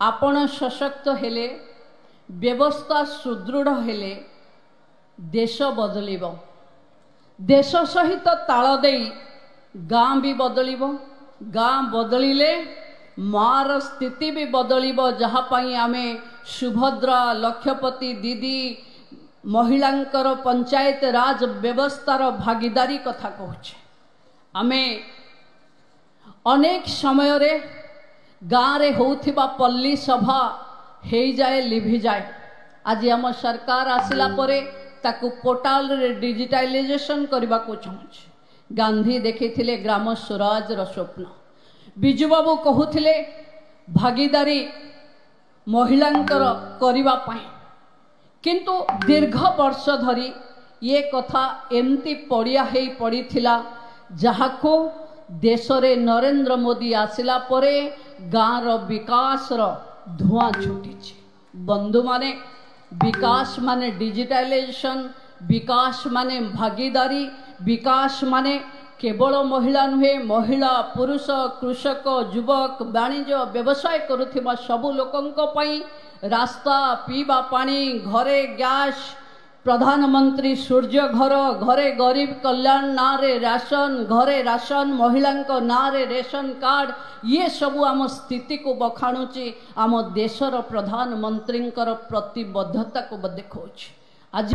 आपण सशक्त हेले व्यवस्था सुदृढ़ हेले देश बदलिब। देश सहित ताल दे गाँ भी बदलिब। गाँ बदलिले मार स्थिति भी बदलिब। जहाँपाई आमे सुभद्रा लक्षपति दीदी महिलांकर पंचायत राज व्यवस्थार भागीदारी कथा कहूचे। आमे अनेक समय रे गाँ रे होउथिबा पल्ली सभा हे जाए लिभि जाए। आज आम सरकार आसिला परे ताकू पोर्टाल रे डिजिटाइजेशन करबा को चाहूचे। गांधी देखिथिले ग्राम स्वराज रो स्वप्न। बिजू बाबू कहूथिले भागीदारी महिलांकर करिबा पाई, किंतु दीर्घ वर्ष धरी ये कथा एमती पड़िया हे पड़ीथिला जहाको देश रे नरेंद्र मोदी आसिला परे गाँव रो विकास रो धुआं छुटी। बंधु माने विकास माने डिजिटाइजेशन, विकास माने भागीदारी, विकास माने केवल महिला नुहे, महिला पुरुष कृषक युवक वाणिज्य व्यवसाय करुथिबा सबु लोकंक पई रास्ता, पीवा पानी, घरे गैस, प्रधानमंत्री सूर्य घर, घरे गरीब कल्याण ना रे राशन, घरे राशन, महिलांक ना रे रेशन कार्ड, ये सबू आम स्थिति को बखाणुची। आम देशर प्रधानमंत्री प्रतिबद्धता को देखौछि। आज